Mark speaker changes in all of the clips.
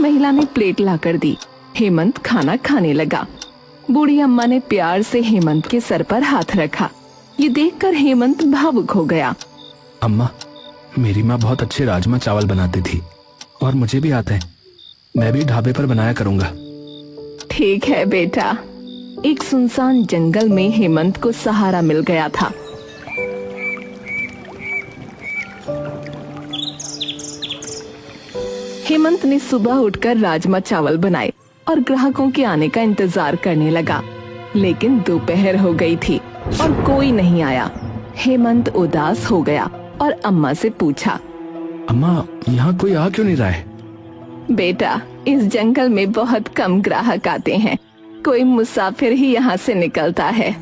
Speaker 1: महिला ने प्लेट लाकर दी। हेमंत खाना खाने लगा। बूढ़ी अम्मा ने प्यार से हेमंत के सर पर हाथ रखा। ये देखकर हेमंत भावुक हो गया।
Speaker 2: अम्मा, मेरी माँ बहुत अच्छे राजमा चावल बनाती थी और मुझे भी आते हैं। मैं भी ढाबे पर बनाया करूँगा।
Speaker 1: ठीक है बेटा। एक सुनसान जंगल में हेमंत को सहारा मिल गया था। हेमंत ने सुबह उठकर राजमा चावल बनाए और ग्राहकों के आने का इंतजार करने लगा। लेकिन दोपहर हो गई थी और कोई नहीं आया। हेमंत उदास हो गया और अम्मा से पूछा,
Speaker 2: अम्मा, यहाँ कोई आ क्यों नहीं रहा है?
Speaker 1: बेटा, इस जंगल में बहुत कम ग्राहक आते हैं। कोई मुसाफिर ही यहाँ से निकलता है।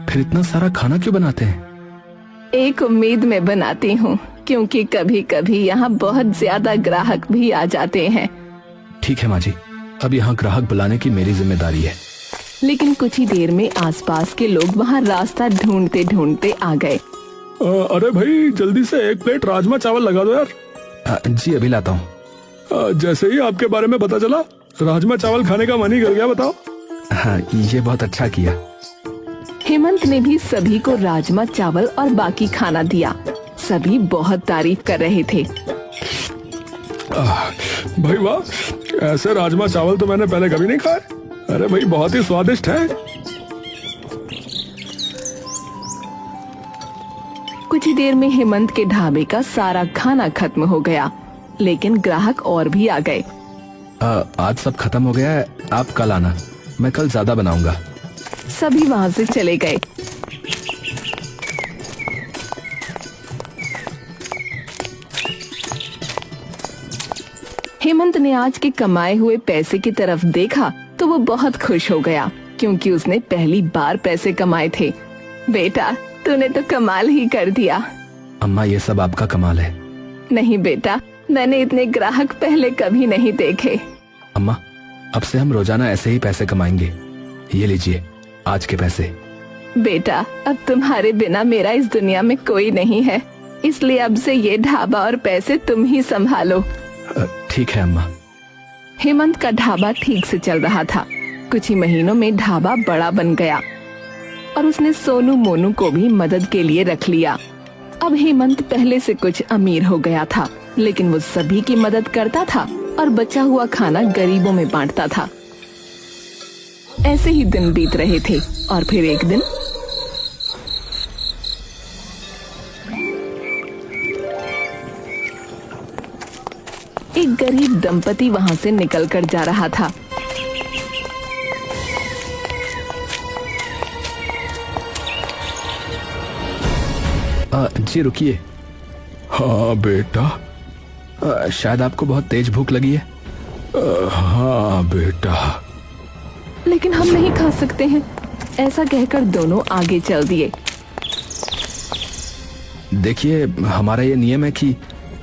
Speaker 2: फिर इतना सारा खाना क्यों बनाते हैं?
Speaker 1: एक उम्मीद में बनाती हूँ, क्योंकि कभी कभी यहाँ बहुत ज्यादा ग्राहक भी आ जाते हैं।
Speaker 2: ठीक है माँ जी, अब यहाँ ग्राहक बुलाने की मेरी जिम्मेदारी है।
Speaker 1: लेकिन कुछ ही देर में आसपास के लोग वहाँ रास्ता ढूंढते ढूंढते आ गए।
Speaker 3: अरे भाई, जल्दी से एक प्लेट राजमा चावल लगा दो यार।
Speaker 2: जी अभी लाता हूँ।
Speaker 3: जैसे ही आपके बारे में पता चला, राजमा चावल खाने का मन ही कर गया। बताओ।
Speaker 2: हाँ, ये बहुत अच्छा किया।
Speaker 1: हेमंत ने भी सभी को राजमा चावल और बाकी खाना दिया। सभी बहुत तारीफ कर रहे थे।
Speaker 3: भाई वाह, ऐसे राजमा चावल तो मैंने पहले कभी नहीं खाए। अरे भाई, बहुत ही स्वादिष्ट है।
Speaker 1: कुछ ही देर में हेमंत के ढाबे का सारा खाना खत्म हो गया। लेकिन ग्राहक और भी आ गए।
Speaker 2: आज सब खत्म हो गया है, आप कल आना, मैं कल ज्यादा बनाऊंगा।
Speaker 1: सभी वहाँ से चले गए। हेमंत ने आज के कमाए हुए पैसे की तरफ देखा तो वो बहुत खुश हो गया, क्योंकि उसने पहली बार पैसे कमाए थे। बेटा, तूने तो कमाल ही कर दिया।
Speaker 2: अम्मा, ये सब आपका कमाल है।
Speaker 1: नहीं बेटा, मैंने इतने ग्राहक पहले कभी नहीं देखे।
Speaker 2: अम्मा, अब से हम रोजाना ऐसे ही पैसे कमाएंगे। ये लीजिए आज के पैसे।
Speaker 1: बेटा, अब तुम्हारे बिना मेरा इस दुनिया में कोई नहीं है, इसलिए अब से ये ढाबा और पैसे तुम ही संभालो।
Speaker 2: ठीक है अम्मा।
Speaker 1: हेमंत का ढाबा ठीक से चल रहा था। कुछ ही महीनों में ढाबा बड़ा बन गया और उसने सोनू मोनू को भी मदद के लिए रख लिया। अब हेमंत पहले से कुछ अमीर हो गया था, लेकिन वो सभी की मदद करता था और बचा हुआ खाना गरीबों में बांटता था। ऐसे ही दिन बीत रहे थे और फिर एक दिन एक गरीब दंपति वहाँ से निकलकर जा रहा था।
Speaker 2: जी रुकिए।
Speaker 3: हाँ बेटा।
Speaker 2: शायद आपको बहुत तेज भूख लगी है।
Speaker 3: हाँ बेटा।
Speaker 1: लेकिन हम नहीं खा सकते हैं। ऐसा कहकर दोनों आगे चल दिए।
Speaker 2: देखिए, हमारा ये नियम है कि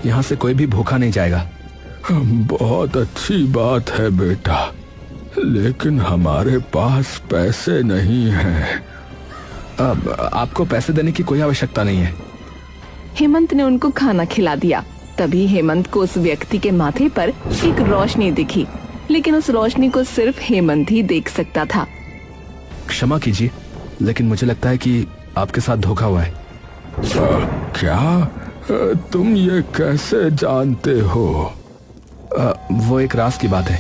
Speaker 2: यहाँ से कोई भी भूखा नहीं जाएगा।
Speaker 3: बहुत अच्छी बात है बेटा, लेकिन हमारे पास पैसे नहीं हैं।
Speaker 2: अब आपको पैसे देने की कोई आवश्यकता नहीं है।
Speaker 1: हेमंत ने उनको खाना खिला दिया। तभी हेमंत को उस व्यक्ति के माथे पर एक रोशनी दिखी, लेकिन उस रोशनी को सिर्फ हेमंत ही देख सकता था।
Speaker 2: क्षमा कीजिए, लेकिन मुझे लगता है कि आपके साथ धोखा हुआ है।
Speaker 3: क्या? तुम ये कैसे जानते हो?
Speaker 2: वो एक राज की बात है।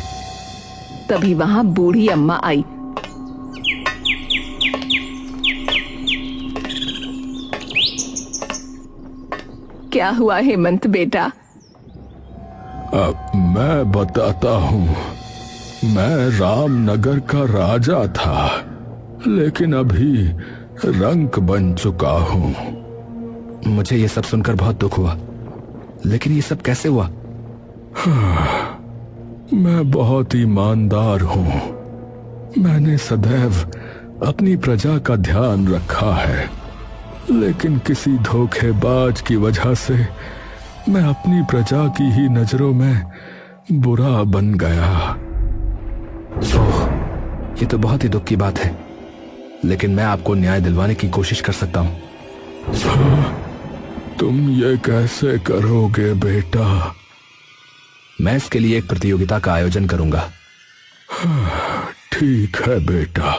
Speaker 1: तभी वहाँ बूढ़ी अम्मा आई। क्या हुआ हेमंत बेटा?
Speaker 3: मैं बताता हूँ। मैं रामनगर का राजा था, लेकिन अभी रंक बन चुका हूँ।
Speaker 2: मुझे ये सब सुनकर बहुत दुख हुआ, लेकिन ये सब कैसे हुआ?
Speaker 3: मैं बहुत ईमानदार हूँ। मैंने सदैव अपनी प्रजा का ध्यान रखा है, लेकिन किसी धोखेबाज की वजह से मैं अपनी प्रजा की ही नजरों में बुरा बन गया।
Speaker 2: ओह, ये तो बहुत ही दुख की बात है, लेकिन मैं आपको न्याय दिलवाने की कोशिश कर सकता हूँ।
Speaker 3: तुम ये कैसे करोगे बेटा?
Speaker 2: मैं इसके लिए एक प्रतियोगिता का आयोजन करूंगा।
Speaker 3: ठीक है बेटा,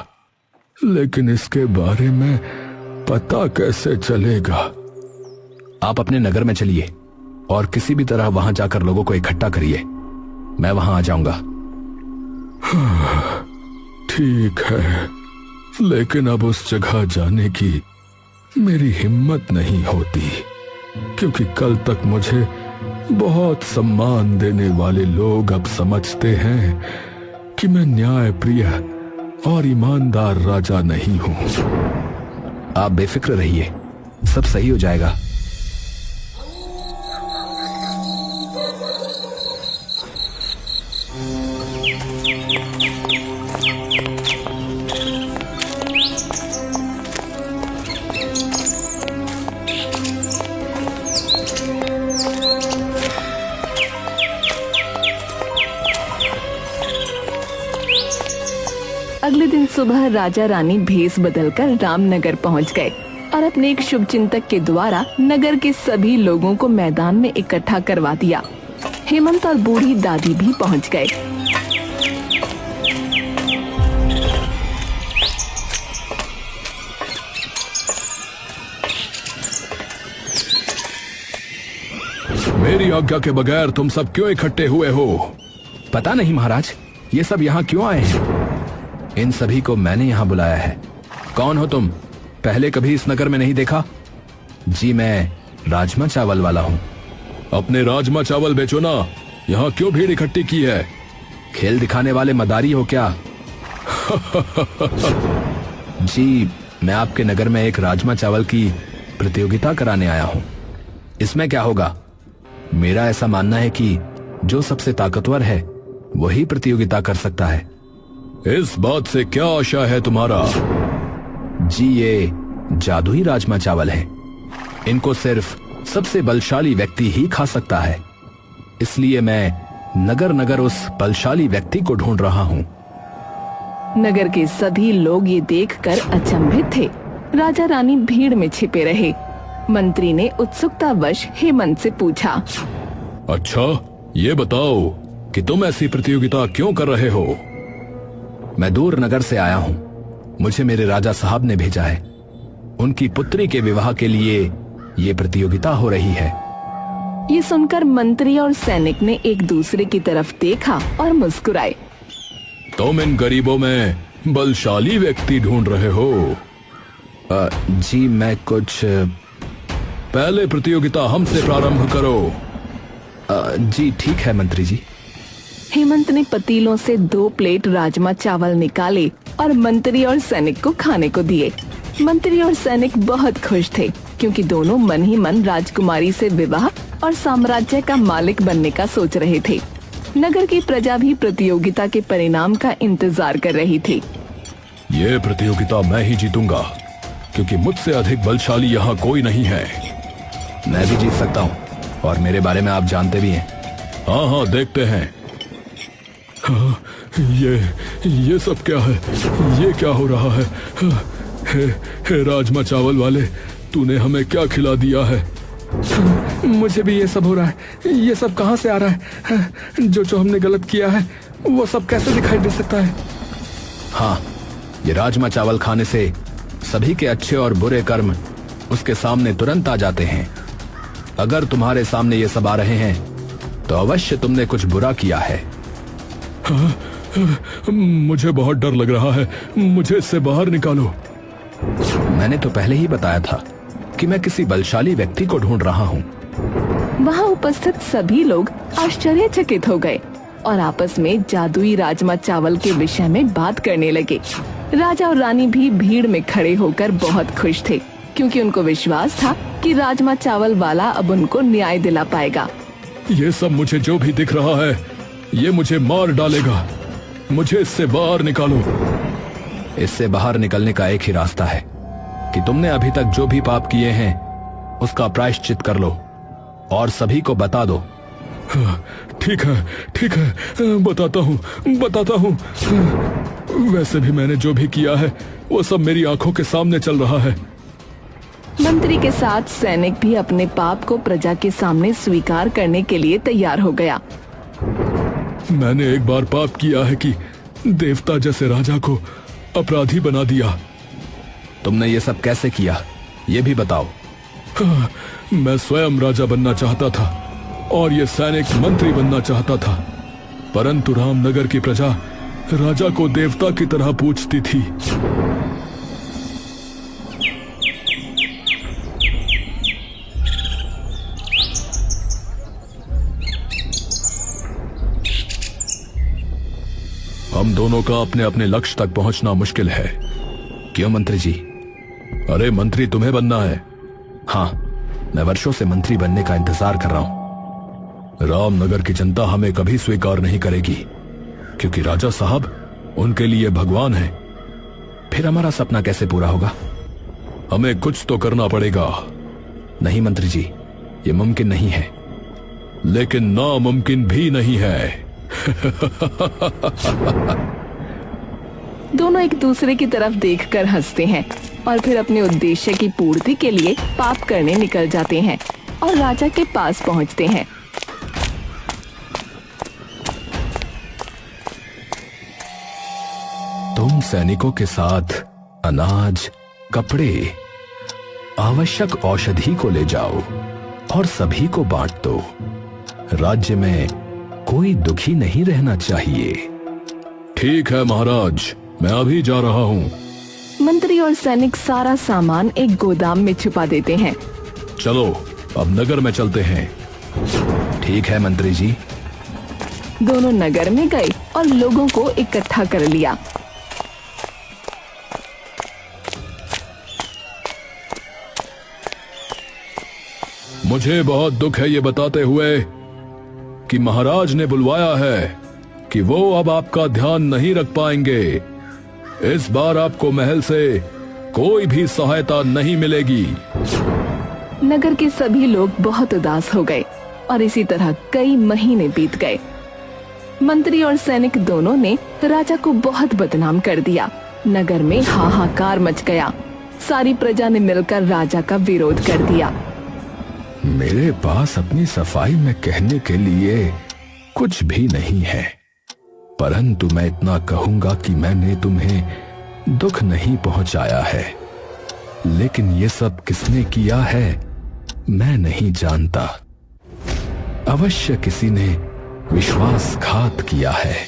Speaker 3: लेकिन इसके बारे में पता कैसे चलेगा?
Speaker 2: आप अपने नगर में चलिए और किसी भी तरह वहां जाकर लोगों को इकट्ठा करिए। मैं वहां आ जाऊंगा।
Speaker 3: ठीक है, लेकिन अब उस जगह जाने की मेरी हिम्मत नहीं होती, क्योंकि कल तक मुझे बहुत सम्मान देने वाले लोग अब समझते हैं कि मैं न्यायप्रिय और ईमानदार राजा नहीं हूं।
Speaker 2: आप बेफिक्र रहिए, सब सही हो जाएगा।
Speaker 1: अगले दिन सुबह राजा रानी भेष बदलकर रामनगर पहुंच गए और अपने एक शुभ चिंतक के द्वारा नगर के सभी लोगों को मैदान में इकट्ठा करवा दिया। हेमंत और बूढ़ी दादी भी पहुंच गए।
Speaker 3: मेरी आज्ञा के बगैर तुम सब क्यों इकट्ठे हुए हो?
Speaker 2: पता नहीं महाराज, ये सब यहाँ क्यों आए हैं? इन सभी को मैंने यहाँ बुलाया है। कौन हो तुम? पहले कभी इस नगर में नहीं देखा? जी मैं राजमा चावल वाला हूँ।
Speaker 3: अपने राजमा चावल बेचो ना, यहाँ क्यों भीड़ इकट्ठी की है?
Speaker 2: खेल दिखाने वाले मदारी हो क्या? जी मैं आपके नगर में एक राजमा चावल की प्रतियोगिता कराने आया हूँ। इसमें क्या होगा? मेरा ऐसा मानना है कि जो सबसे ताकतवर है वही प्रतियोगिता कर सकता है।
Speaker 3: इस बात से क्या आशा है तुम्हारा?
Speaker 2: जी ये जादुई राजमा चावल है। इनको सिर्फ सबसे बलशाली व्यक्ति ही खा सकता है, इसलिए मैं नगर नगर उस बलशाली व्यक्ति को ढूंढ रहा हूँ।
Speaker 1: नगर के सभी लोग ये देखकर अचंभित थे। राजा रानी भीड़ में छिपे रहे। मंत्री ने उत्सुकतावश हेमंत से पूछा,
Speaker 3: अच्छा ये बताओ कि तुम ऐसी प्रतियोगिता क्यों कर रहे हो?
Speaker 2: मैं दूर नगर से आया हूँ। मुझे मेरे राजा साहब ने भेजा है। उनकी पुत्री के विवाह के लिए ये प्रतियोगिता हो रही है।
Speaker 1: ये सुनकर मंत्री और सैनिक ने एक दूसरे की तरफ देखा और मुस्कुराए।
Speaker 3: तुम इन गरीबों में बलशाली व्यक्ति ढूंढ रहे हो?
Speaker 2: जी मैं कुछ
Speaker 3: पहले प्रतियोगिता हमसे प्रारंभ करो।
Speaker 2: जी ठीक है मंत्री जी।
Speaker 1: हेमंत ने पतीलों से 2 प्लेट राजमा चावल निकाले और मंत्री और सैनिक को खाने को दिए। मंत्री और सैनिक बहुत खुश थे, क्योंकि दोनों मन ही मन राजकुमारी से विवाह और साम्राज्य का मालिक बनने का सोच रहे थे। नगर की प्रजा भी प्रतियोगिता के परिणाम का इंतजार कर रही थी।
Speaker 3: ये प्रतियोगिता मैं ही जीतूंगा, क्योंकि मुझसे अधिक बलशाली यहाँ कोई नहीं है।
Speaker 2: मैं भी जीत सकता हूँ, और मेरे बारे में आप जानते भी हैं।
Speaker 3: हाँ हाँ देखते हैं। हाँ, ये सब क्या है? ये क्या हो रहा है? हे राजमा चावल वाले, तूने हमें क्या खिला दिया है?
Speaker 2: मुझे भी ये सब हो रहा है। ये सब कहाँ से आ रहा है? जो हमने गलत किया है वो सब कैसे दिखाई दे सकता है? हाँ, ये राजमा चावल खाने से सभी के अच्छे और बुरे कर्म उसके सामने तुरंत आ जाते हैं। अगर तुम्हारे सामने ये सब आ रहे हैं तो अवश्य तुमने कुछ बुरा किया है।
Speaker 3: हाँ, मुझे बहुत डर लग रहा है, मुझे इससे बाहर निकालो।
Speaker 2: मैंने तो पहले ही बताया था कि मैं किसी बलशाली व्यक्ति को ढूंढ रहा हूँ।
Speaker 1: वहाँ उपस्थित सभी लोग आश्चर्यचकित हो गए और आपस में जादुई राजमा चावल के विषय में बात करने लगे। राजा और रानी भी भीड़ में खड़े होकर बहुत खुश थे, क्योंकि उनको विश्वास था कि राजमा चावल वाला अब उनको न्याय दिला पाएगा।
Speaker 3: ये सब मुझे जो भी दिख रहा है, ये मुझे मार डालेगा। मुझे इससे बाहर निकालो।
Speaker 2: इससे बाहर निकलने का एक ही रास्ता है कि तुमने अभी तक जो भी पाप किए हैं उसका प्रायश्चित कर लो और सभी को बता दो।
Speaker 3: ठीक है, बताता हूँ। वैसे भी मैंने जो भी किया है वो सब मेरी आंखों के सामने चल रहा है।
Speaker 1: मंत्री के साथ सैनिक भी अपने पाप को प्रजा के सामने स्वीकार करने के लिए तैयार हो गया।
Speaker 3: मैंने एक बार पाप किया है कि देवता जैसे राजा को अपराधी बना दिया।
Speaker 2: तुमने ये सब कैसे किया, ये भी बताओ।
Speaker 3: मैं स्वयं राजा बनना चाहता था और ये सैनिक मंत्री बनना चाहता था, परंतु रामनगर की प्रजा राजा को देवता की तरह पूजती थी। हम दोनों का अपने अपने लक्ष्य तक पहुंचना मुश्किल है।
Speaker 2: क्यों मंत्री जी?
Speaker 3: अरे मंत्री तुम्हें बनना है।
Speaker 2: हाँ, मैं वर्षों से मंत्री बनने का इंतजार कर रहा हूं।
Speaker 3: रामनगर की जनता हमें कभी स्वीकार नहीं करेगी, क्योंकि राजा साहब उनके लिए भगवान हैं।
Speaker 2: फिर हमारा सपना कैसे पूरा होगा?
Speaker 3: हमें कुछ तो करना पड़ेगा।
Speaker 2: नहीं मंत्री जी, ये मुमकिन नहीं है।
Speaker 3: लेकिन नामुमकिन भी नहीं है।
Speaker 1: दोनों एक दूसरे की तरफ देखकर हंसते हैं और फिर अपने उद्देश्य की पूर्ति के लिए पाप करने निकल जाते हैं और राजा के पास पहुंचते हैं।
Speaker 3: तुम सैनिकों के साथ अनाज, कपड़े, आवश्यक औषधि को ले जाओ और सभी को बांट दो। राज्य में कोई दुखी नहीं रहना चाहिए। ठीक है महाराज, मैं अभी जा रहा हूँ।
Speaker 1: मंत्री और सैनिक सारा सामान एक गोदाम में छुपा देते हैं।
Speaker 3: चलो अब नगर में चलते हैं।
Speaker 2: ठीक है मंत्री जी।
Speaker 1: दोनों नगर में गए और लोगों को इकट्ठा कर लिया।
Speaker 3: मुझे बहुत दुख है ये बताते हुए कि महाराज ने बुलवाया है कि वो अब आपका ध्यान नहीं रख पाएंगे। इस बार आपको महल से कोई भी सहायता नहीं मिलेगी।
Speaker 1: नगर के सभी लोग बहुत उदास हो गए और इसी तरह कई महीने बीत गए। मंत्री और सैनिक दोनों ने राजा को बहुत बदनाम कर दिया। नगर में हाहाकार मच गया। सारी प्रजा ने मिलकर राजा का विरोध कर दिया।
Speaker 3: मेरे पास अपनी सफाई में कहने के लिए कुछ भी नहीं है, परंतु मैं इतना कहूंगा कि मैंने तुम्हें दुख नहीं पहुंचाया है। लेकिन ये सब किसने किया है मैं नहीं जानता। अवश्य किसी ने विश्वासघात किया है।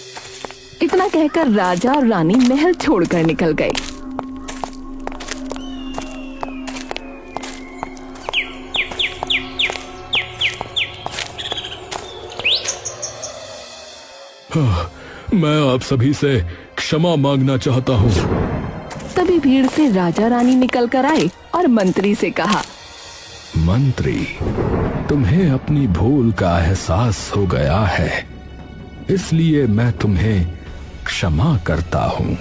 Speaker 1: इतना कहकर राजा और रानी महल छोड़कर निकल गए।
Speaker 3: मैं आप सभी से क्षमा मांगना चाहता हूँ।
Speaker 1: तभी भीड़ से राजा रानी निकल कर आए और मंत्री से कहा,
Speaker 3: मंत्री, तुम्हें अपनी भूल का एहसास हो गया है, इसलिए मैं तुम्हें क्षमा करता हूँ।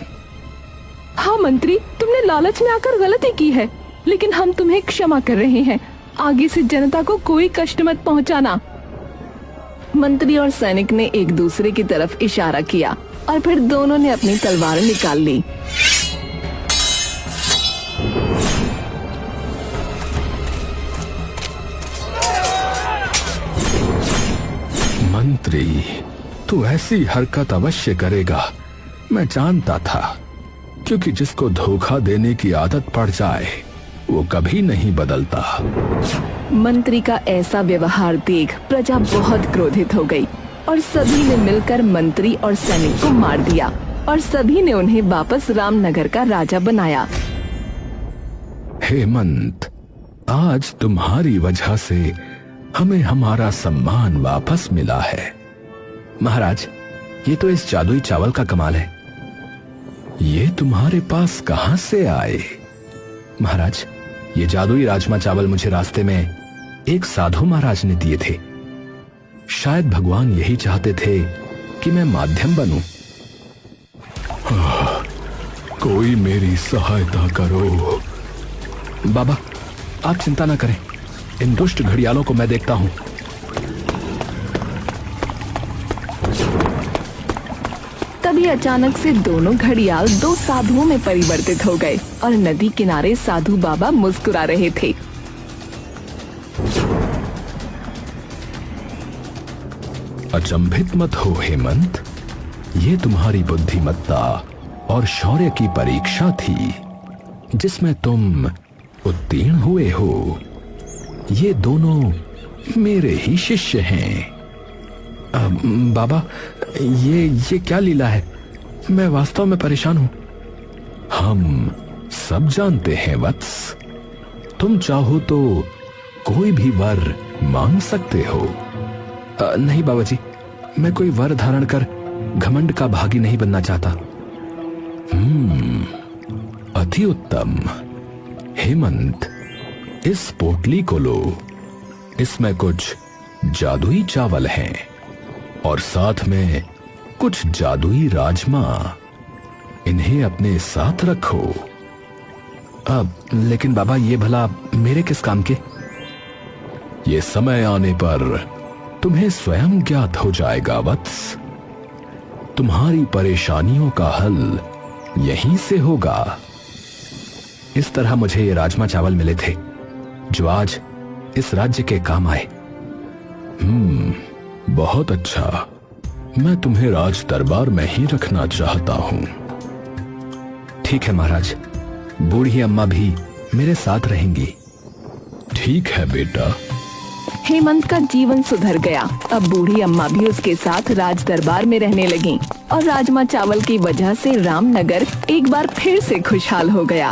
Speaker 1: हाँ मंत्री, तुमने लालच में आकर गलती की है, लेकिन हम तुम्हें क्षमा कर रहे हैं। आगे से जनता को कोई कष्ट मत पहुँचाना। मंत्री और सैनिक ने एक दूसरे की तरफ इशारा किया और फिर दोनों ने अपनी तलवार निकाल ली।
Speaker 3: मंत्री, तू ऐसी हरकत अवश्य करेगा, मैं जानता था, क्योंकि जिसको धोखा देने की आदत पड़ जाए वो कभी नहीं बदलता।
Speaker 1: मंत्री का ऐसा व्यवहार देख प्रजा बहुत क्रोधित हो गई और सभी ने मिलकर मंत्री और सैनिक को मार दिया और सभी ने उन्हें वापस रामनगर का राजा बनाया।
Speaker 3: हेमंत, आज तुम्हारी वजह से हमें हमारा सम्मान वापस मिला है।
Speaker 2: महाराज, ये तो इस जादुई चावल का कमाल है।
Speaker 3: ये तुम्हारे पास कहां से आए?
Speaker 2: महाराज, ये जादुई राजमा चावल मुझे रास्ते में एक साधु महाराज ने दिए थे। शायद भगवान यही चाहते थे कि मैं माध्यम बनूं।
Speaker 3: कोई मेरी सहायता करो।
Speaker 2: बाबा, आप चिंता ना करें, इन दुष्ट घड़ियालों को मैं देखता हूं।
Speaker 1: तभी अचानक से दोनों घड़ियाल दो साधुओं में परिवर्तित हो गए और नदी किनारे साधु बाबा मुस्कुरा रहे थे।
Speaker 3: अचंभित मत हो हेमंत, ये तुम्हारी बुद्धिमत्ता और शौर्य की परीक्षा थी जिसमें तुम उत्तीर्ण हुए हो। ये दोनों मेरे ही शिष्य हैं।
Speaker 2: बाबा, ये क्या लीला है? मैं वास्तव में परेशान हूं।
Speaker 3: हम सब जानते हैं वत्स, तुम चाहो तो कोई भी वर मांग सकते हो।
Speaker 2: नहीं बाबा जी, मैं कोई वर धारण कर घमंड का भागी नहीं बनना चाहता।
Speaker 3: अति उत्तम। हेमंत, इस पोटली को लो, इसमें कुछ जादुई चावल हैं और साथ में कुछ जादुई राजमा। इन्हें अपने साथ रखो।
Speaker 2: लेकिन बाबा, ये भला मेरे किस काम के?
Speaker 3: ये समय आने पर तुम्हें स्वयं ज्ञात हो जाएगा वत्स। तुम्हारी परेशानियों का हल यहीं से होगा।
Speaker 2: इस तरह मुझे ये राजमा चावल मिले थे जो आज इस राज्य के काम आए।
Speaker 3: बहुत अच्छा। मैं तुम्हें राज दरबार में ही रखना चाहता हूं।
Speaker 2: ठीक है महाराज, बूढ़ी अम्मा भी मेरे साथ रहेंगी।
Speaker 3: ठीक है बेटा।
Speaker 1: हेमंत का जीवन सुधर गया। अब बूढ़ी अम्मा भी उसके साथ राज दरबार में रहने लगी और राजमा चावल की वजह से रामनगर एक बार फिर से खुशहाल हो गया।